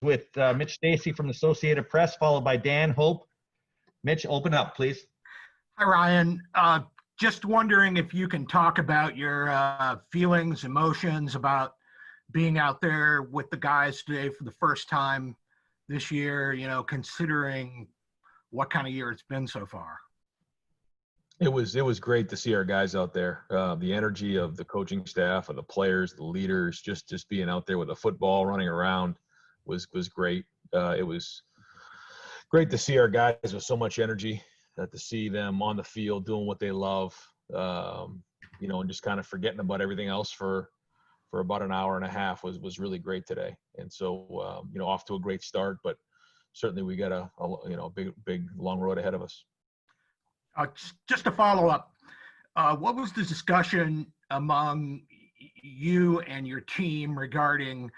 with Mitch Stacy from the Associated Press, followed by Dan Hope. Mitch, open up, please. Hi, Ryan. Just wondering if you can talk about your feelings, emotions about being out there with the guys today for the first time this year, considering what kind of year it's been so far. It was great to see our guys out there. The energy of the coaching staff, of the players, the leaders, just being out there with a football running around was great. It was great to see our guys with so much energy, to see them on the field doing what they love, and just kind of forgetting about everything else for about an hour and a half was really great today. And so, off to a great start, but certainly we got a big long road ahead of us. Just to follow up, what was the discussion among you and your team regarding,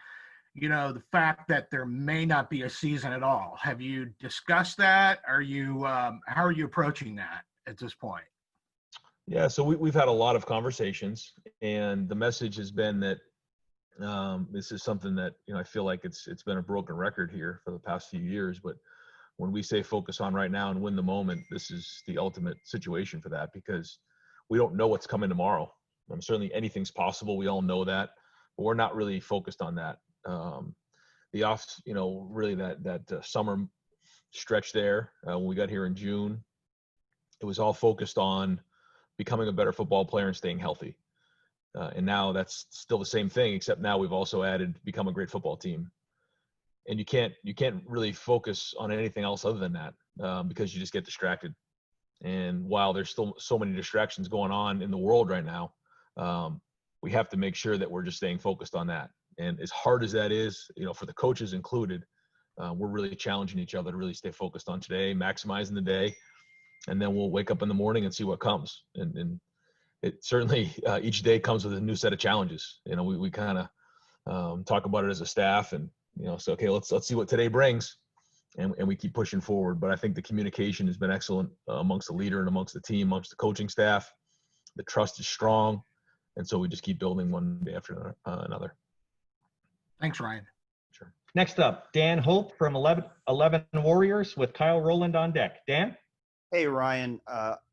the fact that there may not be a season at all? Have you discussed that? How are you approaching that at this point? Yeah, so we've had a lot of conversations, and the message has been that this is something that, I feel like it's been a broken record here for the past few years, but when we say focus on right now and win the moment, this is the ultimate situation for that, because we don't know what's coming tomorrow. Certainly anything's possible. We all know that, but we're not really focused on that. Really that summer stretch there, when we got here in June, it was all focused on becoming a better football player and staying healthy. And now that's still the same thing, except now we've also added become a great football team. And you can't really focus on anything else other than that, because you just get distracted. And while there's still so many distractions going on in the world right now, we have to make sure that we're just staying focused on that. And as hard as that is, for the coaches included, we're really challenging each other to really stay focused on today, maximizing the day, and then we'll wake up in the morning and see what comes. And it certainly each day comes with a new set of challenges. We kind of talk about it as a staff, and so okay, let's see what today brings, and we keep pushing forward. But I think the communication has been excellent amongst the leader and amongst the team, amongst the coaching staff. The trust is strong, and so we just keep building one day after another. Thanks, Ryan. Sure. Next up, Dan Hope from 11 Warriors with Kyle Rowland on deck. Dan? Hey, Ryan.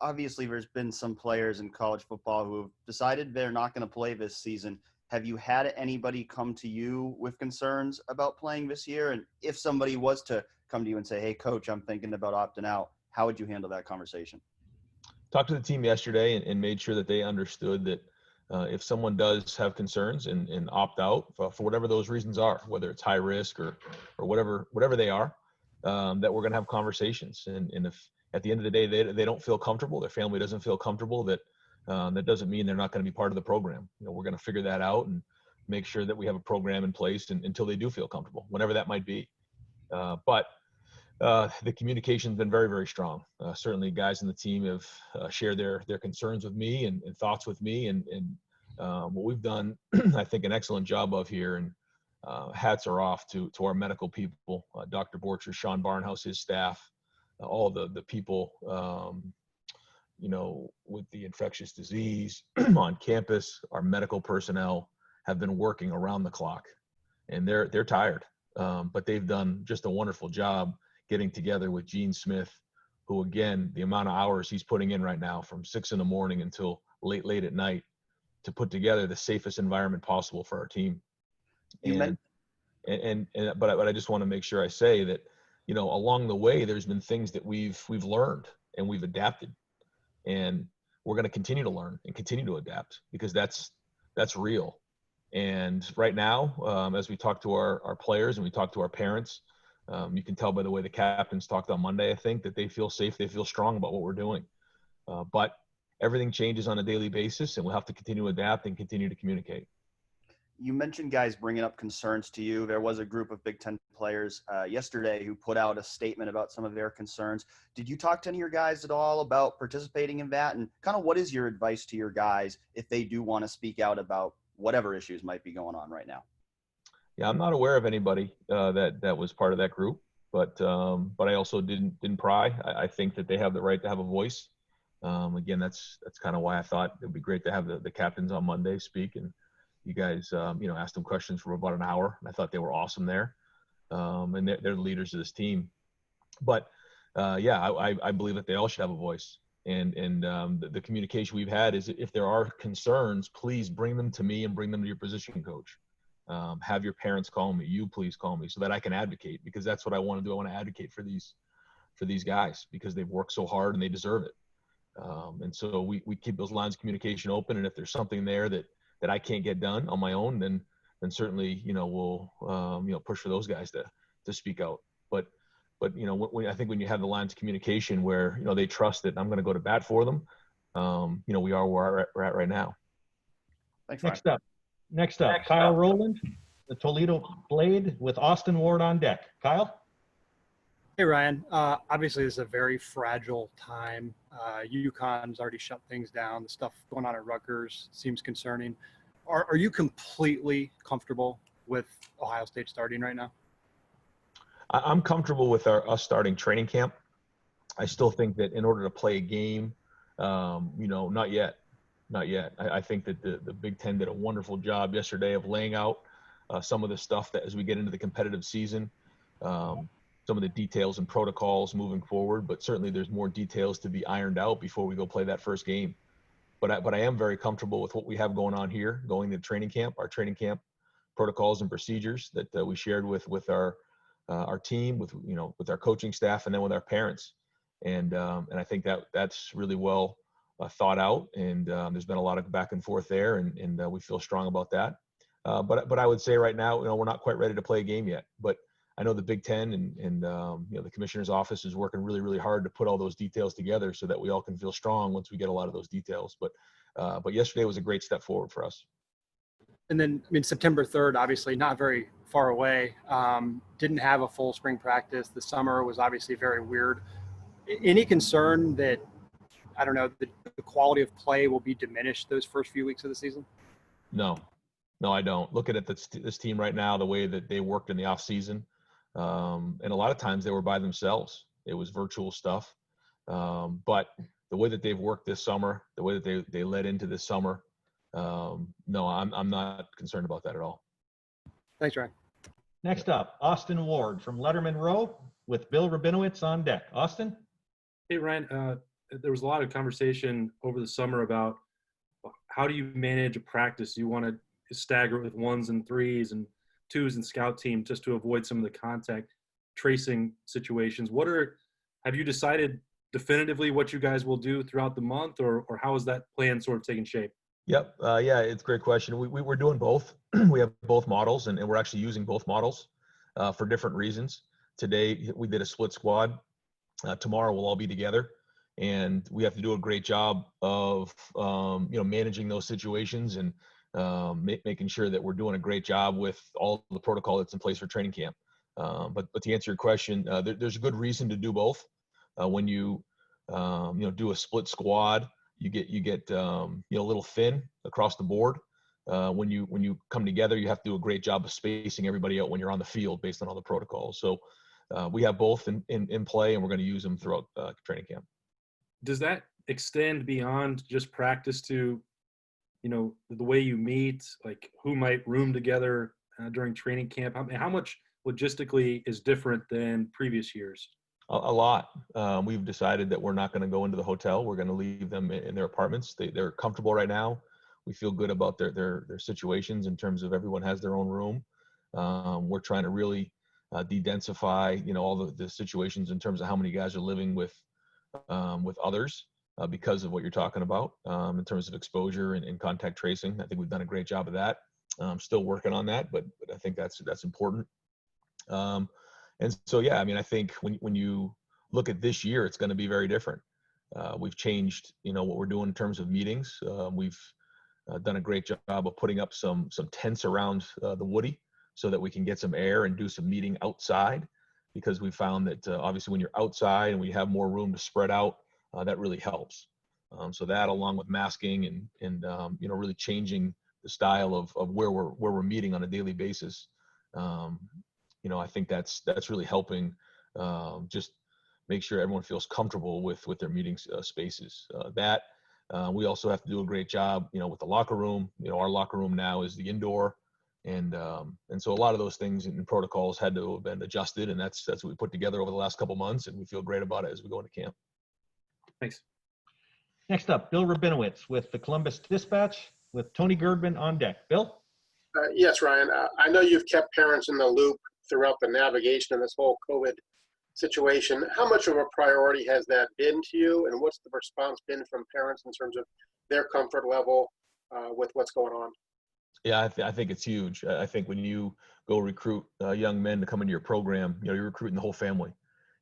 Obviously, there's been some players in college football who have decided they're not going to play this season. Have you had anybody come to you with concerns about playing this year? And if somebody was to come to you and say, hey, coach, I'm thinking about opting out, how would you handle that conversation? Talked to the team yesterday and made sure that they understood that if someone does have concerns and opt out for whatever those reasons are, whether it's high risk or whatever they are, that we're going to have conversations. And if at the end of the day they don't feel comfortable, their family doesn't feel comfortable, that doesn't mean they're not going to be part of the program. We're going to figure that out and make sure that we have a program in place until they do feel comfortable, whenever that might be. But the communication has been very, very strong. Certainly guys in the team have shared their concerns with me and thoughts with me. And what we've done, I think, an excellent job of here. And hats are off to our medical people, Dr. Borcher, Sean Barnhouse, his staff, all the people, with the infectious disease on campus. Our medical personnel have been working around the clock, and they're tired, but they've done just a wonderful job getting together with Gene Smith, who, again, the amount of hours he's putting in right now from 6 a.m. until late at night to put together the safest environment possible for our team. But I just want to make sure I say that, along the way, there's been things that we've learned and we've adapted, and we're going to continue to learn and continue to adapt, because that's real. And right now, as we talk to our players and we talk to our parents, you can tell by the way the captains talked on Monday, I think, that they feel safe, they feel strong about what we're doing. But everything changes on a daily basis, and we'll have to continue to adapt and continue to communicate. You mentioned guys bringing up concerns to you. There was a group of Big Ten players yesterday who put out a statement about some of their concerns. Did you talk to any of your guys at all about participating in that? And kind of what is your advice to your guys if they do want to speak out about whatever issues might be going on right now? Yeah, I'm not aware of anybody that was part of that group, but I also didn't pry. I think that they have the right to have a voice. Again, that's kind of why I thought it would be great to have the captains on Monday speak, and you guys, asked them questions for about an hour, and I thought they were awesome there. and they're the leaders of this team. But I believe that they all should have a voice. And the communication we've had is, if there are concerns, please bring them to me and bring them to your position coach. Have your parents call me. You please call me so that I can advocate, because that's what I want to do. I want to advocate for these guys because they've worked so hard and they deserve it. And so we keep those lines of communication open. And if there's something there that I can't get done on my own, then certainly, we'll, push for those guys to speak out. But I think when you have the lines of communication where, they trust that I'm going to go to bat for them, we are where we're at right now. Thanks, Ryan. Next up, Kyle Rowland, the Toledo Blade, with Austin Ward on deck. Kyle? Hey, Ryan. Obviously, this is a very fragile time. UConn's already shut things down. The stuff going on at Rutgers seems concerning. Are you completely comfortable with Ohio State starting right now? I'm comfortable with us starting training camp. I still think that in order to play a game, not yet. I think that the Big Ten did a wonderful job yesterday of laying out some of the stuff that as we get into the competitive season, some of the details and protocols moving forward. But certainly there's more details to be ironed out before we go play that first game. But I am very comfortable with what we have going on here, going to training camp, our training camp protocols and procedures that we shared with our team, with our coaching staff, and then with our parents. And I think that's really well thought out. And there's been a lot of back and forth there, and we feel strong about that. But I would say right now, we're not quite ready to play a game yet. But I know the Big Ten and the commissioner's office is working really, really hard to put all those details together so that we all can feel strong once we get a lot of those details. But yesterday was a great step forward for us. And then, September 3rd, obviously not very far away. Didn't have a full spring practice. The summer was obviously very weird. Any concern that, I don't know, the quality of play will be diminished those first few weeks of the season? No, I don't. Looking at this team right now, the way that they worked in the off season, and a lot of times they were by themselves. It was virtual stuff. But the way that they've worked this summer, the way that they led into this summer, no, I'm not concerned about that at all. Thanks, Ryan. Next up, Austin Ward from Letterman Row, with Bill Rabinowitz on deck. Austin? Hey, Ryan. There was a lot of conversation over the summer about how do you manage a practice? You want to stagger it with 1s and 3s and 2s and scout team just to avoid some of the contact tracing situations. Have you decided definitively what you guys will do throughout the month, or how is that plan sort of taking shape? Yep. It's a great question. We're doing both. We have both models, and we're actually using both models for different reasons. Today we did a split squad. Tomorrow we'll all be together, and we have to do a great job of managing those situations and making sure that we're doing a great job with all the protocol that's in place for training camp. But to answer your question, there's a good reason to do both. When you do a split squad, you get a little thin across the board. When you come together, you have to do a great job of spacing everybody out when you're on the field based on all the protocols. So we have both in play, and we're going to use them throughout training camp. Does that extend beyond just practice to, the way you meet, like who might room together during training camp? How much logistically is different than previous years? A lot. We've decided that we're not going to go into the hotel. We're going to leave them in their apartments. They're comfortable right now. We feel good about their situations in terms of everyone has their own room. We're trying to really de-densify, all the situations in terms of how many guys are living with others because of what you're talking about in terms of exposure and contact tracing. I think we've done a great job of that. Still working on that, but I think that's important. And so, I think when you look at this year, it's going to be very different. We've changed, what we're doing in terms of meetings. We've done a great job of putting up some tents around the Woody so that we can get some air and do some meeting outside, because we found that obviously when you're outside and we have more room to spread out, that really helps. So that, along with masking and really changing the style of where we're meeting on a daily basis, I think that's really helping just make sure everyone feels comfortable with their meeting spaces. We also have to do a great job, with the locker room. Our locker room now is the indoor And so a lot of those things and protocols had to have been adjusted, and that's what we put together over the last couple months, and we feel great about it as we go into camp. Thanks. Next up, Bill Rabinowitz with the Columbus Dispatch with Tony Girdman on deck. Bill? Yes, Ryan. I know you've kept parents in the loop throughout the navigation of this whole COVID situation. How much of a priority has that been to you, and what's the response been from parents in terms of their comfort level with what's going on? Yeah, I think it's huge. I think when you go recruit young men to come into your program, you're recruiting the whole family.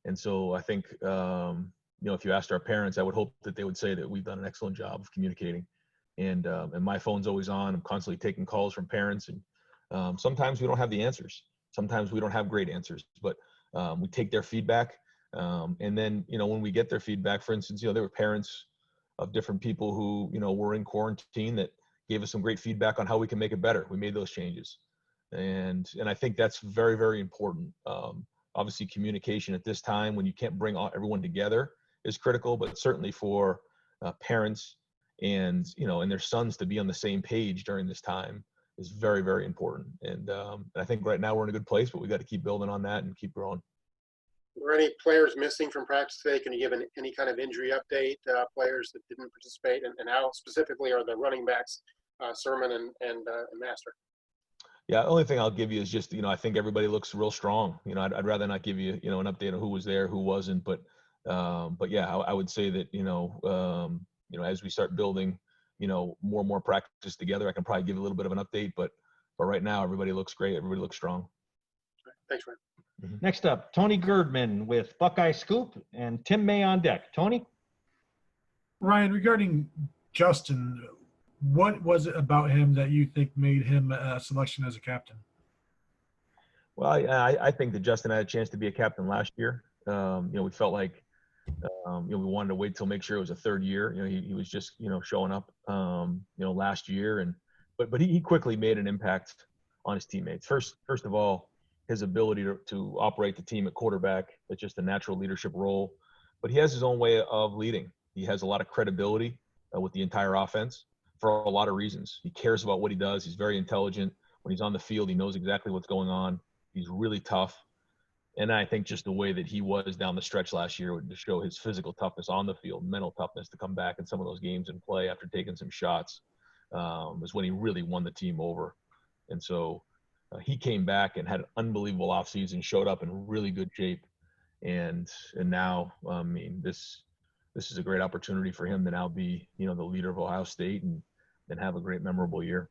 And so I think, if you asked our parents, I would hope that they would say that we've done an excellent job of communicating. And my phone's always on. I'm constantly taking calls from parents. And sometimes we don't have the answers. Sometimes we don't have great answers. But we take their feedback. And then, when we get their feedback, for instance, there were parents of different people who, were in quarantine that gave us some great feedback on how we can make it better. We made those changes. And I think that's very, very important. Obviously, communication at this time when you can't bring everyone together is critical, but certainly for parents and their sons to be on the same page during this time is very, very important. And I think right now we're in a good place, but we got to keep building on that and keep growing. Were any players missing from practice today? Can you give any kind of injury update, players that didn't participate, and how specifically are the running backs, Sermon and Master? Yeah, the only thing I'll give you is just, I think everybody looks real strong. I'd rather not give you, an update on who was there, who wasn't, but yeah, I would say that, as we start building, more and more practice together, I can probably give a little bit of an update, but right now everybody looks great. Everybody looks strong. Thanks, Ryan. Mm-hmm. Next up, Tony Girdman with Buckeye Scoop and Tim May on deck. Tony? Ryan, regarding Justin, what was it about him that you think made him a selection as a captain? Well, I think that Justin had a chance to be a captain last year. We felt like, we wanted to wait till make sure it was a third year. He was just, showing up, last year, but he quickly made an impact on his teammates. First of all, his ability to operate the team at quarterback, it's just a natural leadership role, but he has his own way of leading. He has a lot of credibility with the entire offense for a lot of reasons. He cares about what he does. He's very intelligent. When he's on the field, he knows exactly what's going on. He's really tough. And I think just the way that he was down the stretch last year would show his physical toughness on the field, mental toughness to come back in some of those games and play after taking some shots, was when he really won the team over. And so he came back and had an unbelievable offseason, showed up in really good shape. And now, this is a great opportunity for him to now be, the leader of Ohio State and have a great, memorable year.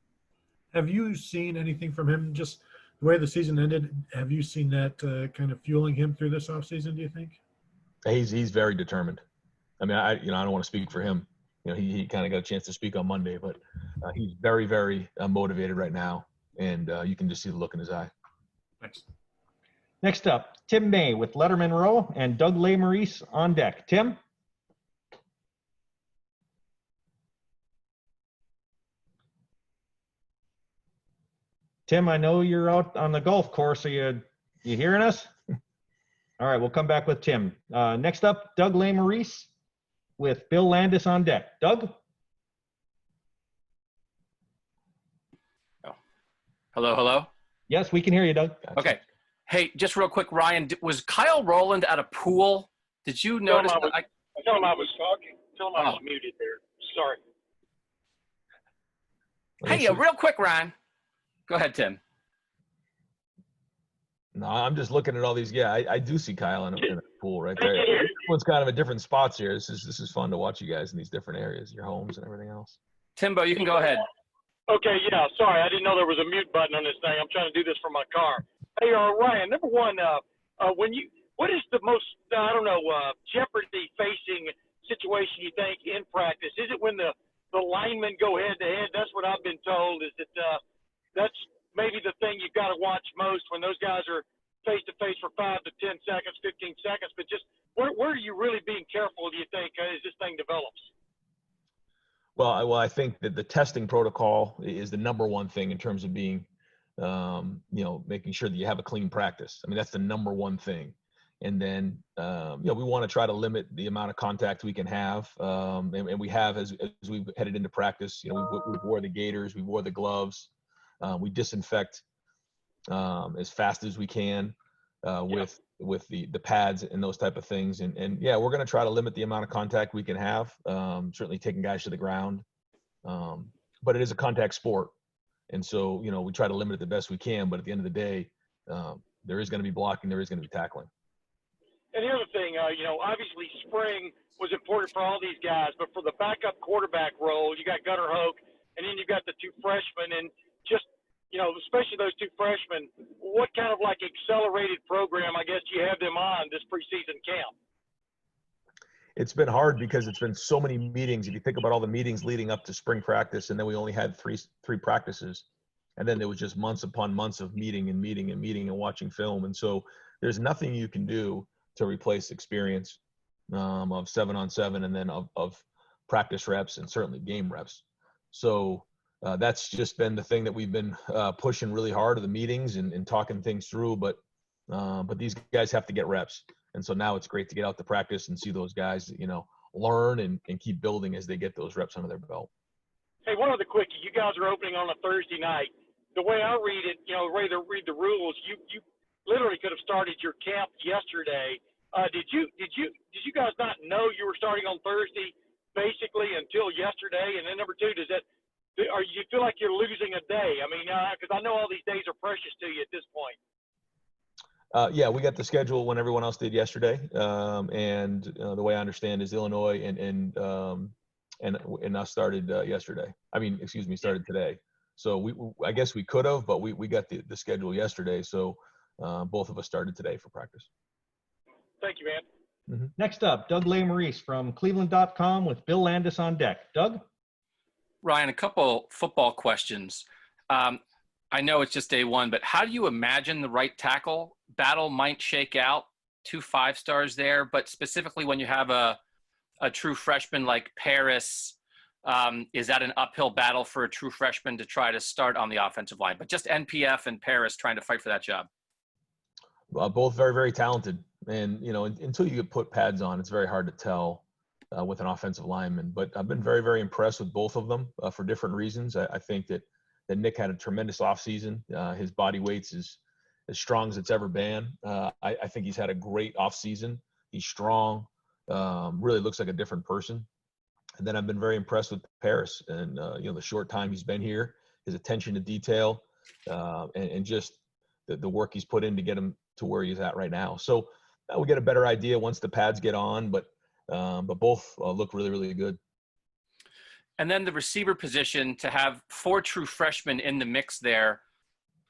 Have you seen anything from him, just the way the season ended? Have you seen that kind of fueling him through this offseason, do you think? He's very determined. I don't want to speak for him. He kind of got a chance to speak on Monday, but he's very, very motivated right now. And you can just see the look in his eye. Thanks. Next up, Tim May with Letterman Row and Doug LeMaurice on deck. Tim? Tim, I know you're out on the golf course. Are you hearing us? All right, we'll come back with Tim. Next up, Doug LeMaurice with Bill Landis on deck. Doug? Hello? Yes, we can hear you, Doug. Gotcha. Okay. Hey, just real quick, Ryan, was Kyle Rowland at a pool? Did you notice that? I told him I was talking. Tell him I was muted there. Sorry. Hey, real quick, Ryan. Go ahead, Tim. No, I'm just looking at all these. Yeah, I do see Kyle in a pool right there. Everyone's kind of at different spots here. This is fun to watch you guys in these different areas, your homes and everything else. Timbo, you can go ahead. Okay, yeah, sorry. I didn't know there was a mute button on this thing. I'm trying to do this from my car. Hey, Ryan, number one, what is the most, jeopardy-facing situation you think in practice? Is it when the linemen go head-to-head? That's what I've been told, is that that's maybe the thing you've got to watch most when those guys are face-to-face for 5 to 10 seconds, 15 seconds. But just where are you really being careful, do you think, as this thing develops? Well, I think that the testing protocol is the number one thing in terms of being, making sure that you have a clean practice. That's the number one thing. And then, we want to try to limit the amount of contact we can have. And we have, as we headed into practice, we wore the gaiters, we wore the gloves. We disinfect as fast as we can with the pads and those type of things. And yeah, we're going to try to limit the amount of contact we can have, certainly taking guys to the ground. But it is a contact sport. And so, you know, we try to limit it the best we can, but at the end of the day, there is going to be blocking, there is going to be tackling. And the other thing, you know, obviously spring was important for all these guys, but for the backup quarterback role, you got Gunnar Hoke, and then you've got the two freshmen, and just, you know, especially those two freshmen, what kind of like accelerated program, I guess, you have them on this preseason camp? It's been hard because it's been so many meetings. If you think about all the meetings leading up to spring practice, and then we only had three practices, and then there was just months upon months of meeting and watching film. And so there's nothing you can do to replace experience of 7-on-7 and then of practice reps and certainly game reps. So that's just been the thing that we've been pushing really hard of the meetings and talking things through. But these guys have to get reps. And so now it's great to get out to practice and see those guys, you know, learn and keep building as they get those reps under their belt. Hey, one other quickie. You guys are opening on a Thursday night. The way I read it, you know, the way to read the rules, you literally could have started your camp yesterday. Did you guys not know you were starting on Thursday basically until yesterday? And then number two, do you feel like you're losing a day? I mean, because I know all these days are precious to you at this point. Yeah, we got the schedule when everyone else did yesterday, and the way I understand is Illinois and us started yesterday. Started today. So I guess we could have, but we got the schedule yesterday. So both of us started today for practice. Thank you, man. Mm-hmm. Next up, Doug Lesmerises from Cleveland.com with Bill Landis on deck. Doug? Ryan, a couple football questions. I know it's just day one, but how do you imagine the right tackle battle might shake out? 2 5-stars there, but specifically when you have a true freshman like Paris, is that an uphill battle for a true freshman to try to start on the offensive line? But just NPF and Paris trying to fight for that job. Both very, very talented. And, you know, until you get put pads on, it's very hard to tell with an offensive lineman. But I've been very, very impressed with both of them for different reasons. I think that Nick had a tremendous offseason. His body weight's as strong as it's ever been. I think he's had a great offseason. He's strong, really looks like a different person. And then I've been very impressed with Paris and, the short time he's been here, his attention to detail, and just the work he's put in to get him to where he's at right now. So we get a better idea once the pads get on, but both look really, really good. And then the receiver position, to have 4 true freshmen in the mix there,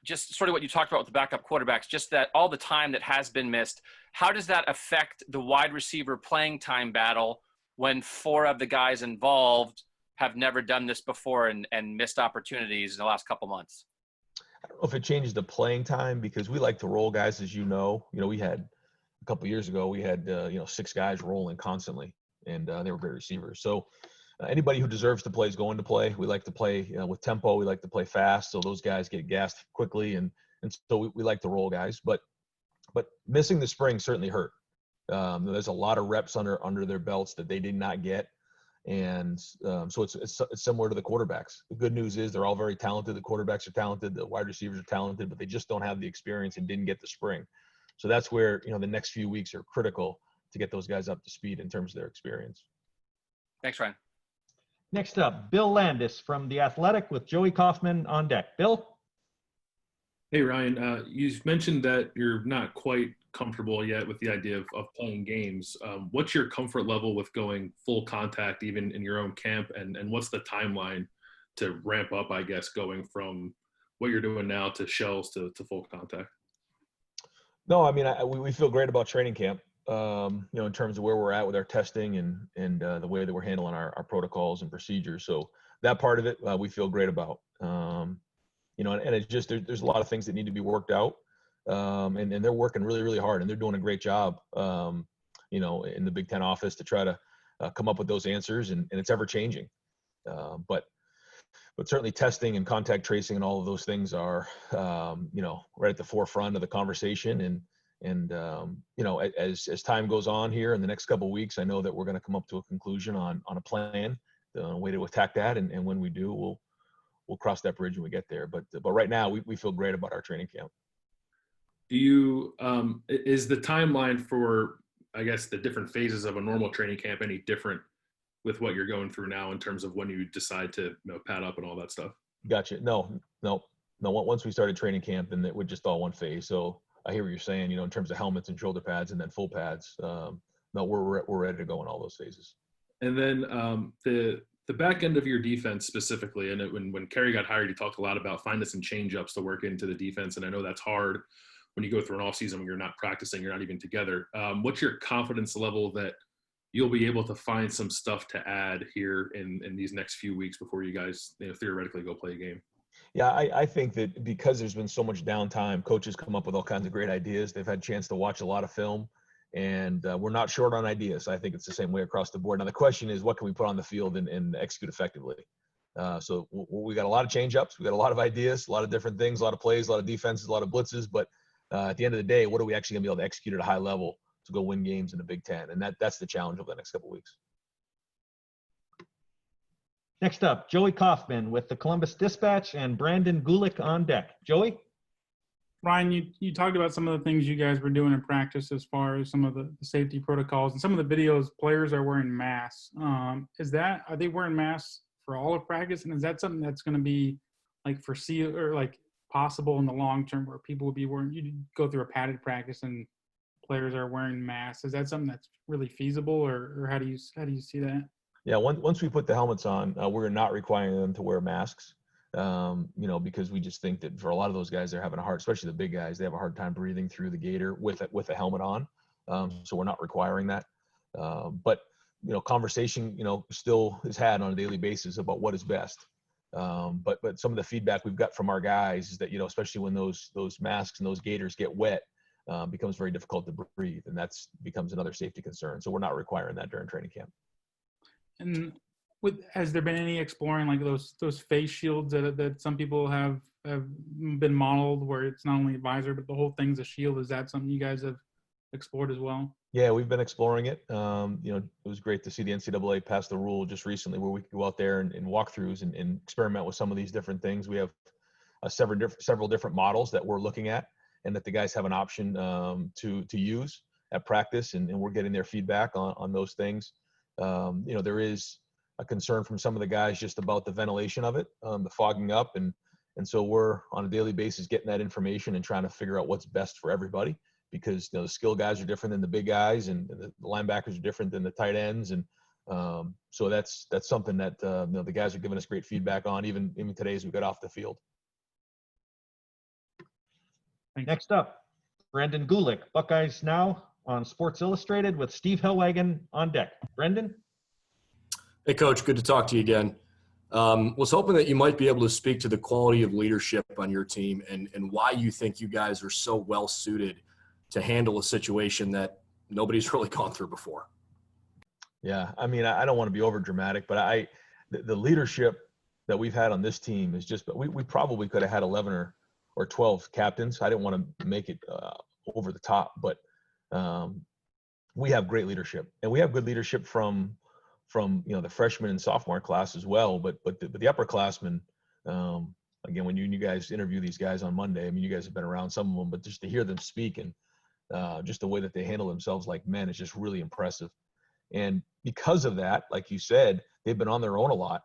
just sort of what you talked about with the backup quarterbacks, just that all the time that has been missed. How does that affect the wide receiver playing time battle when 4 of the guys involved have never done this before and missed opportunities in the last couple months? I don't know if it changes the playing time because we like to roll guys, as you know. You know, we had a couple of years ago, we had 6 guys rolling constantly, and they were great receivers. So anybody who deserves to play is going to play. We like to play with tempo. We like to play fast, so those guys get gassed quickly, and so we like to roll guys. But missing the spring certainly hurt. There's a lot of reps under their belts that they did not get, and so it's similar to the quarterbacks. The good news is they're all very talented. The quarterbacks are talented. The wide receivers are talented, but they just don't have the experience and didn't get the spring. So that's where the next few weeks are critical to get those guys up to speed in terms of their experience. Thanks, Ryan. Next up, Bill Landis from The Athletic with Joey Kaufman on deck. Bill? Hey, Ryan, you mentioned that you're not quite comfortable yet with the idea of playing games. What's your comfort level with going full contact even in your own camp? And what's the timeline to ramp up, I guess, going from what you're doing now to shells to full contact? No, I mean, we feel great about training camp. In terms of where we're at with our testing and the way that we're handling our protocols and procedures. So that part of it, we feel great about. And it's just, there's a lot of things that need to be worked out. And they're working really, really hard, and they're doing a great job, in the Big Ten office to try to come up with those answers, and it's ever changing. But certainly testing and contact tracing and all of those things are, right at the forefront of the conversation. And as time goes on here in the next couple of weeks, I know that we're going to come up to a conclusion on a plan, a way to attack that. And when we do, we'll we'll cross that bridge when we get there. But right now we feel great about our training camp. Do you is the timeline for, I guess, the different phases of a normal training camp any different with what you're going through now in terms of when you decide to pad up and all that stuff? Gotcha. No. Once we started training camp, then it was just all one phase. So I hear what you're saying, in terms of helmets and shoulder pads and then full pads. No, we're ready to go in all those phases. And then the back end of your defense specifically, and when Kerry got hired, he talked a lot about finding some change-ups to work into the defense. And I know that's hard when you go through an offseason when you're not practicing, you're not even together. What's your confidence level that you'll be able to find some stuff to add here in these next few weeks before you guys theoretically go play a game? Yeah, I think that because there's been so much downtime, coaches come up with all kinds of great ideas. They've had a chance to watch a lot of film, and we're not short on ideas. I think it's the same way across the board. Now, the question is, what can we put on the field and execute effectively? So we got a lot of change-ups. We got a lot of ideas, a lot of different things, a lot of plays, a lot of defenses, a lot of blitzes. But at the end of the day, what are we actually going to be able to execute at a high level to go win games in the Big Ten? And that's the challenge over the next couple of weeks. Next up, Joey Kaufman with the Columbus Dispatch and Brandon Gulick on deck. Joey? Ryan, you talked about some of the things you guys were doing in practice as far as some of the safety protocols, and some of the videos, players are wearing masks. Are they wearing masks for all of practice? And is that something that's going to be possible in the long term where people will be wearing, you go through a padded practice and players are wearing masks? Is that something that's really feasible, or how do you see that? Yeah, once we put the helmets on, we're not requiring them to wear masks, because we just think that for a lot of those guys, they're having a hard, especially the big guys, they have a hard time breathing through the gaiter with a helmet on. So we're not requiring that. But conversation, still is had on a daily basis about what is best. But some of the feedback we've got from our guys is that, especially when those masks and those gaiters get wet, becomes very difficult to breathe, and that's becomes another safety concern. So we're not requiring that during training camp. And has there been any exploring like those face shields that some people have been modeled, where it's not only a visor but the whole thing's a shield? Is that something you guys have explored as well? Yeah, we've been exploring it. It was great to see the NCAA pass the rule just recently where we could go out there and walkthroughs and experiment with some of these different things. We have several different models that we're looking at and that the guys have an option to use at practice, and we're getting their feedback on those things. There is a concern from some of the guys just about the ventilation of it, the fogging up. And so we're on a daily basis getting that information and trying to figure out what's best for everybody, because, the skill guys are different than the big guys, and the linebackers are different than the tight ends. And so that's something that, the guys are giving us great feedback on, even today as we got off the field. Next up, Brandon Gulick, Buckeyes Now on Sports Illustrated with Steve Hellwagon on deck. Brendan? Hey, Coach. Good to talk to you again. Was hoping that you might be able to speak to the quality of leadership on your team and why you think you guys are so well suited to handle a situation that nobody's really gone through before. Yeah, I mean, I don't want to be over dramatic, but the leadership that we've had on this team is just, we probably could have had 11 or 12 captains. I didn't want to make it over the top, but we have great leadership, and we have good leadership from the freshman and sophomore class as well. But the upperclassmen, again, when you guys interview these guys on Monday, I mean, you guys have been around some of them, but just to hear them speak and just the way that they handle themselves like men is just really impressive. And because of that, like you said, they've been on their own a lot,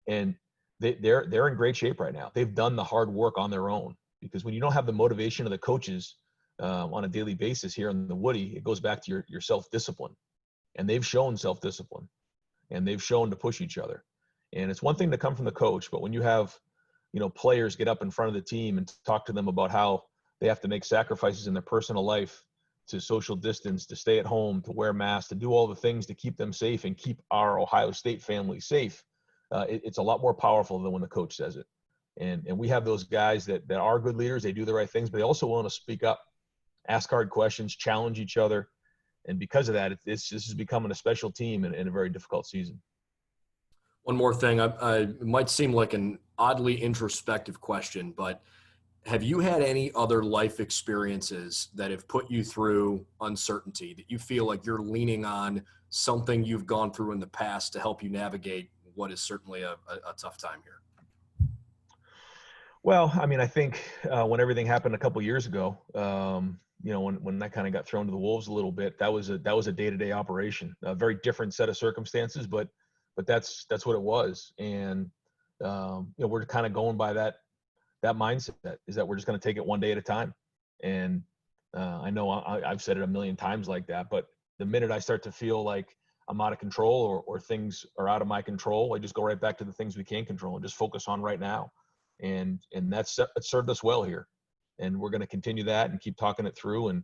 and they're in great shape right now. They've done the hard work on their own, because when you don't have the motivation of the coaches on a daily basis here in the Woody, it goes back to your self-discipline. And they've shown self-discipline, and they've shown to push each other. And it's one thing to come from the coach, but when you have, players get up in front of the team and talk to them about how they have to make sacrifices in their personal life to social distance, to stay at home, to wear masks, to do all the things to keep them safe and keep our Ohio State family safe, it's a lot more powerful than when the coach says it. And we have those guys that are good leaders. They do the right things, but they also want to speak up, ask hard questions, challenge each other. And because of that, this is becoming a special team in a very difficult season. One more thing. It might seem like an oddly introspective question, but have you had any other life experiences that have put you through uncertainty, that you feel like you're leaning on something you've gone through in the past to help you navigate what is certainly a tough time here? Well, I mean, I think when everything happened a couple years ago, when that kind of got thrown to the wolves a little bit, that was a day-to-day operation, a very different set of circumstances, but that's what it was. And we're kind of going by that mindset, is that we're just going to take it one day at a time. And I know I've said it a million times like that, but the minute I start to feel like I'm out of control or things are out of my control, I just go right back to the things we can control and just focus on right now. And that's served us well here. And we're going to continue that and keep talking it through. And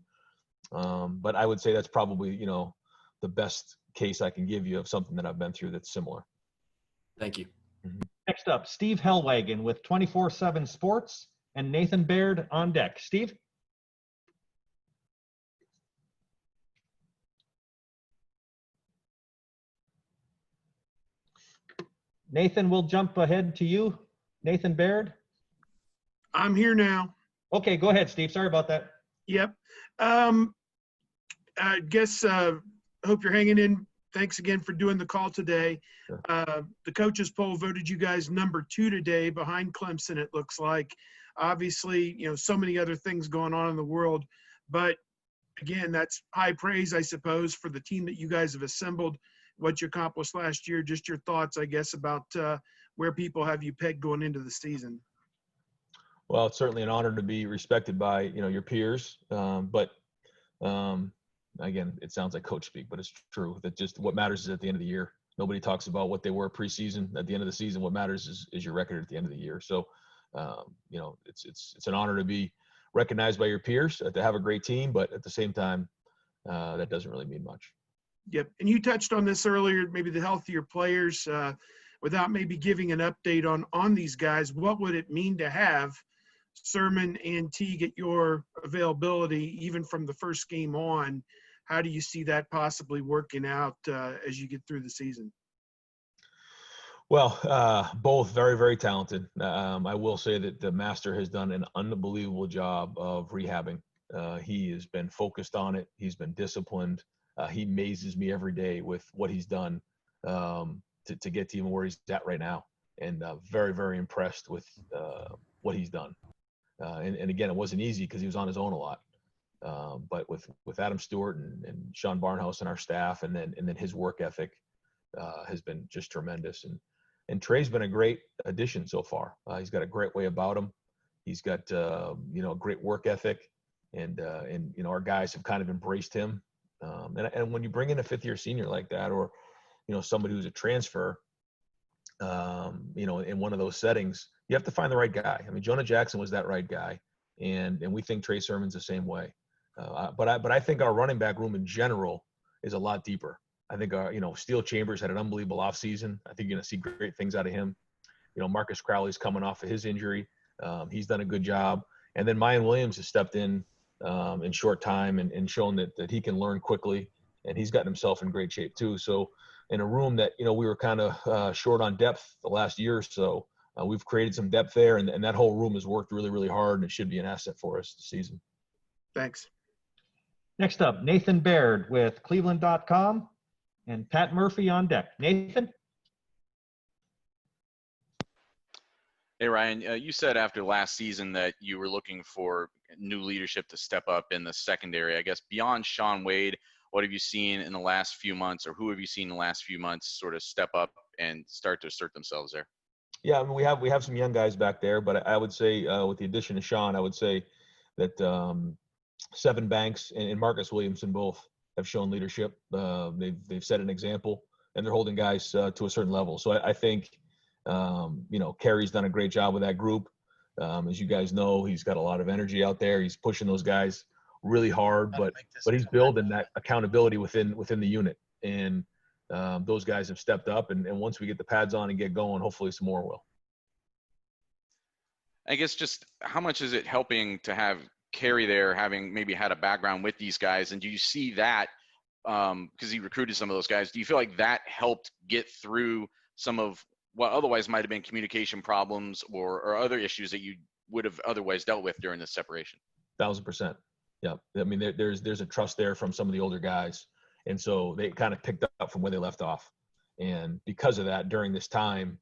but I would say that's probably, the best case I can give you of something that I've been through that's similar. Thank you. Mm-hmm. Next up, Steve Hellwagon with 24/7 Sports and Nathan Baird on deck. Steve? Nathan, we'll jump ahead to you. Nathan Baird? I'm here now. Okay, go ahead, Steve. Sorry about that. Yep. I guess, hope you're hanging in. Thanks again for doing the call today. Sure. The coaches poll voted you guys number 2 today behind Clemson, it looks like. Obviously, so many other things going on in the world. But again, that's high praise, I suppose, for the team that you guys have assembled, what you accomplished last year. Just your thoughts, I guess, about where people have you pegged going into the season. Well, it's certainly an honor to be respected by, your peers. But again, it sounds like coach speak, but it's true that just what matters is at the end of the year. Nobody talks about what they were preseason. At the end of the season, what matters is your record at the end of the year. So, it's an honor to be recognized by your peers, to have a great team, but at the same time, that doesn't really mean much. Yep. And you touched on this earlier, maybe the health of your players, without maybe giving an update on these guys. What would it mean to have Sermon and Teague at your availability, even from the first game on? How do you see that possibly working out as you get through the season? Well, both very, very talented. I will say that the master has done an unbelievable job of rehabbing. He has been focused on it. He's been disciplined. He amazes me every day with what he's done to get to even where he's at right now. And very, very impressed with what he's done. And again, it wasn't easy because he was on his own a lot. But with Adam Stewart and Sean Barnhouse and our staff, and then his work ethic has been just tremendous. And Trey's been a great addition so far. He's got a great way about him. He's got a great work ethic, and our guys have kind of embraced him. And when you bring in a fifth-year senior like that, or somebody who's a transfer, in one of those settings, you have to find the right guy. I mean, Jonah Jackson was that right guy, and we think Trey Sermon's the same way. But I think our running back room in general is a lot deeper. I think Steele Chambers had an unbelievable offseason. I think you're going to see great things out of him. Marcus Crowley's coming off of his injury. He's done a good job. And then Mayan Williams has stepped in short time and shown that he can learn quickly, and he's gotten himself in great shape too. So in a room that, we were kind of short on depth the last year or so, we've created some depth there, and that whole room has worked really, really hard, and it should be an asset for us this season. Thanks. Next up, Nathan Baird with Cleveland.com and Pat Murphy on deck. Nathan? Hey, Ryan, you said after last season that you were looking for new leadership to step up in the secondary. I guess beyond Sean Wade, what have you seen in the last few months, or who have you seen in the last few months sort of step up and start to assert themselves there? Yeah, I mean, we have some young guys back there, but I would say with the addition of Sean, I would say that Seven Banks and Marcus Williamson both have shown leadership. They've set an example, and they're holding guys to a certain level. So I think Kerry's done a great job with that group. As you guys know, he's got a lot of energy out there. He's pushing those guys really hard, but he's building that accountability within the unit. And those guys have stepped up, and once we get the pads on and get going, hopefully some more will. I guess just how much is it helping to have Kerry there, having maybe had a background with these guys? And do you see that, because he recruited some of those guys, do you feel like that helped get through some of what otherwise might have been communication problems or other issues that you would have otherwise dealt with during this separation? 1,000%. Yeah. I mean, there's a trust there from some of the older guys. And so they kind of picked up from where they left off. And because of that, during this time,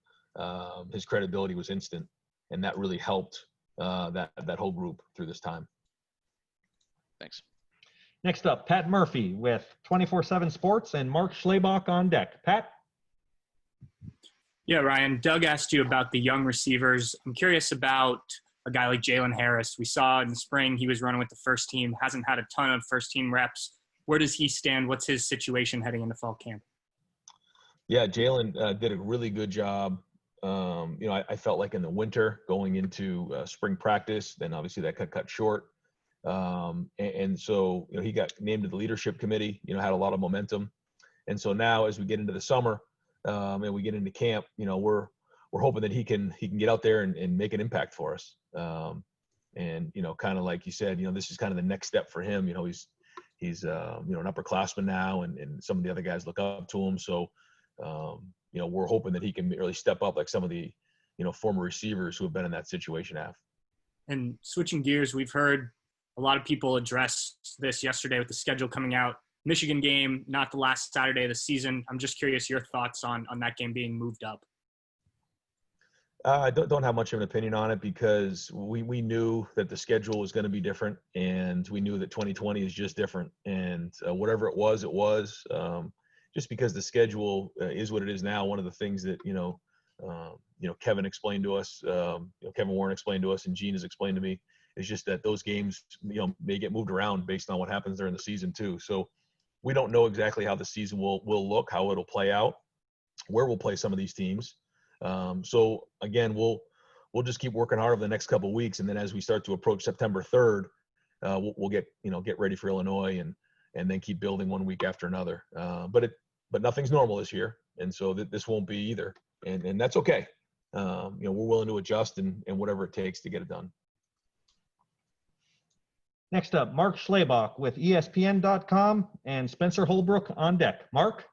his credibility was instant. and that really helped that whole group through this time. Thanks. Next up, Pat Murphy with 24/7 Sports and Mark Schlabach on deck. Pat? Yeah, Ryan, Doug asked you about the young receivers. I'm curious about a guy like Jalen Harris. We saw in the spring he was running with the first team, hasn't had a ton of first team reps. Where does he stand? What's his situation heading into fall camp? Yeah, Jalen did a really good job. I felt like in the winter going into spring practice, then obviously that got cut short. And so, he got named to the leadership committee, had a lot of momentum. And so now as we get into the summer and we get into camp, we're hoping that he can get out there and make an impact for us. And kind of like you said, this is kind of the next step for him. He's an upperclassman now, and some of the other guys look up to him. So, we're hoping that he can really step up like some of the, former receivers who have been in that situation have. And switching gears, we've heard a lot of people address this yesterday with the schedule coming out. Michigan game, not the last Saturday of the season. I'm just curious your thoughts on that game being moved up. I don't have much of an opinion on it because we knew that the schedule was going to be different, and we knew that 2020 is just different. And whatever it was, just because the schedule is what it is now. One of the things that Kevin explained to us, Kevin Warren explained to us, and Gene has explained to me, is just that those games may get moved around based on what happens during the season too. So we don't know exactly how the season will look, how it'll play out, where we'll play some of these teams. So again, we'll just keep working hard over the next couple of weeks, and then as we start to approach September 3rd, we'll get ready for Illinois and then keep building one week after another. But nothing's normal this year, and so this won't be either, and that's okay. We're willing to adjust and whatever it takes to get it done. Next up, Mark Schlabach with ESPN.com and Spencer Holbrook on deck. Mark?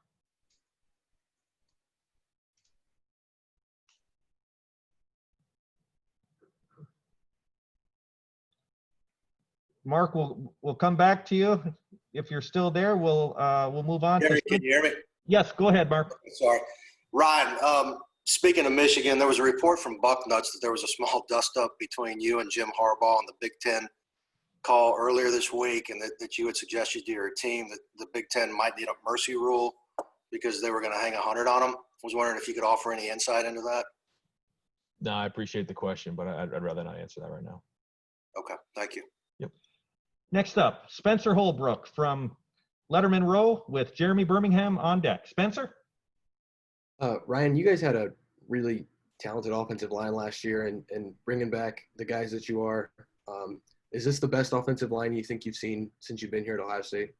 Mark, we'll come back to you. If you're still there, we'll move on. Can you hear me? Yes, go ahead, Mark. Sorry. Ryan, speaking of Michigan, there was a report from Bucknuts that there was a small dust-up between you and Jim Harbaugh on the Big Ten call earlier this week, and that you had suggested to your team that the Big Ten might need a mercy rule because they were going to hang 100 on them. I was wondering if you could offer any insight into that. No, I appreciate the question, but I'd rather not answer that right now. Okay, thank you. Yep. Next up, Spencer Holbrook from Letterman Row with Jeremy Birmingham on deck. Spencer? Ryan, you guys had a really talented offensive line last year, and bringing back the guys that you are, is this the best offensive line you think you've seen since you've been here at Ohio State?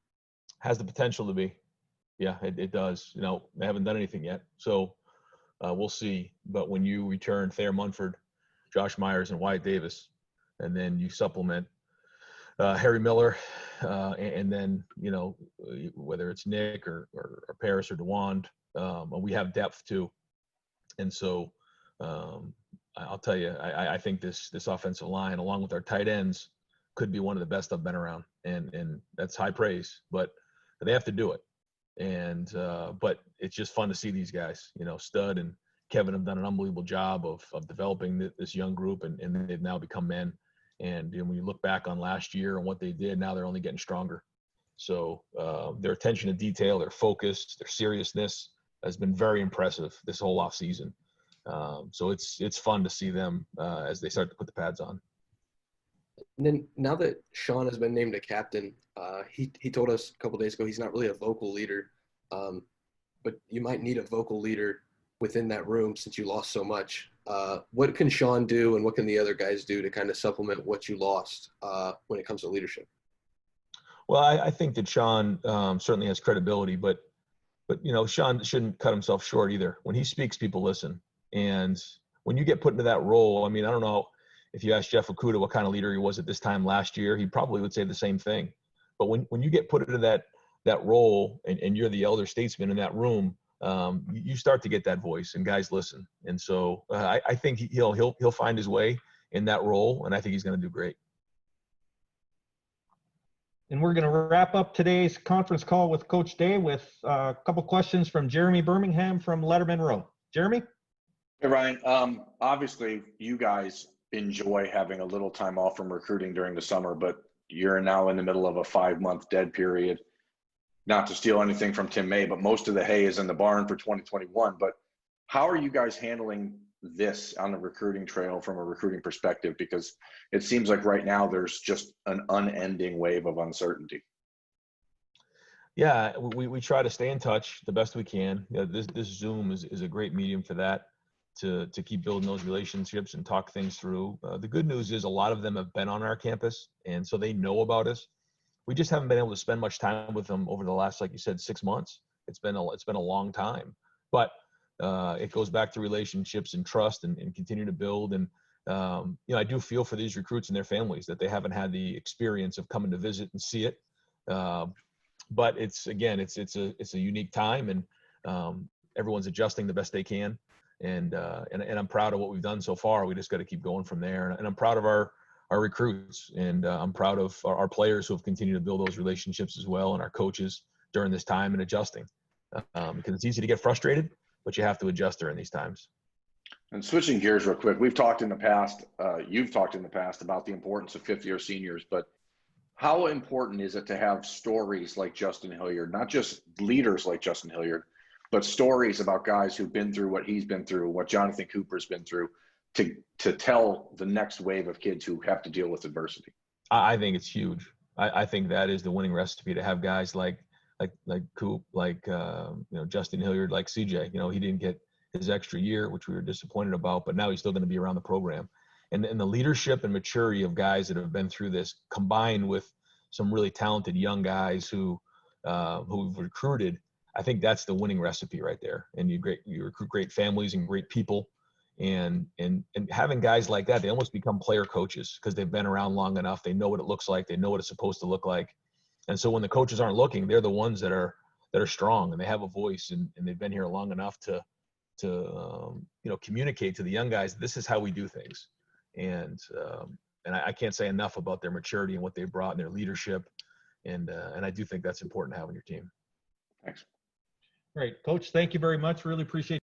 Has the potential to be. Yeah, it does. They haven't done anything yet. So we'll see. But when you return Thayer Munford, Josh Myers, and Wyatt Davis, and then you supplement Harry Miller, and then, whether it's Nick or Paris or DeWand, we have depth too. And so I'll tell you, I think this offensive line, along with our tight ends, could be one of the best I've been around. And that's high praise, but they have to do it. And but it's just fun to see these guys. Stud and Kevin have done an unbelievable job of developing this young group, and they've now become men. And when you look back on last year and what they did, now they're only getting stronger. So their attention to detail, their focus, their seriousness has been very impressive this whole off season. So it's fun to see them as they start to put the pads on. And then now that Sean has been named a captain, he told us a couple days ago he's not really a vocal leader, but you might need a vocal leader within that room since you lost so much. What can Sean do, and what can the other guys do to kind of supplement what you lost when it comes to leadership? Well, I think that Sean certainly has credibility, but Sean shouldn't cut himself short either. When he speaks, people listen. And when you get put into that role, I don't know if you ask Jeff Okudah what kind of leader he was at this time last year, he probably would say the same thing. But when you get put into that role and you're the elder statesman in that room, you start to get that voice, and guys listen. And so I think he'll find his way in that role, and I think he's going to do great. And we're going to wrap up today's conference call with Coach Day with a couple questions from Jeremy Birmingham from Letterman Row. Jeremy? Hey, Ryan. Obviously, you guys enjoy having a little time off from recruiting during the summer, but you're now in the middle of a 5-month dead period. Not to steal anything from Tim May, but most of the hay is in the barn for 2021. But how are you guys handling this on the recruiting trail from a recruiting perspective? Because it seems like right now there's just an unending wave of uncertainty. Yeah, we try to stay in touch the best we can. This Zoom is a great medium for that, to keep building those relationships and talk things through. The good news is a lot of them have been on our campus, and so they know about us. We just haven't been able to spend much time with them over the last, like you said, 6 months. It's been a long time, but it goes back to relationships and trust and continue to build. And I do feel for these recruits and their families that they haven't had the experience of coming to visit and see it. But it's a unique time, and everyone's adjusting the best they can. And I'm proud of what we've done so far. We just got to keep going from there. And I'm proud of our recruits, and I'm proud of our players who have continued to build those relationships as well, and our coaches during this time and adjusting, because it's easy to get frustrated, but you have to adjust during these times. And switching gears real quick, we've talked in the past, you've talked in the past about the importance of fifth-year seniors, but how important is it to have stories like Justin Hilliard, not just leaders like Justin Hilliard, but stories about guys who've been through what he's been through, what Jonathan Cooper's been through, to tell the next wave of kids who have to deal with adversity? I think it's huge. I think that is the winning recipe, to have guys like Coop, like Justin Hilliard, like CJ. He didn't get his extra year, which we were disappointed about, but now he's still going to be around the program. And the leadership and maturity of guys that have been through this, combined with some really talented young guys who've recruited, I think that's the winning recipe right there. And you recruit great families and great people, and having guys like that, they almost become player coaches because they've been around long enough. They know what it looks like. They know what it's supposed to look like. And so when the coaches aren't looking, they're the ones that are strong, and they have a voice, and they've been here long enough to communicate to the young guys, this is how we do things. And I can't say enough about their maturity and what they brought and their leadership. And I do think that's important to have on your team. Thanks. Great. Coach, thank you very much. Really appreciate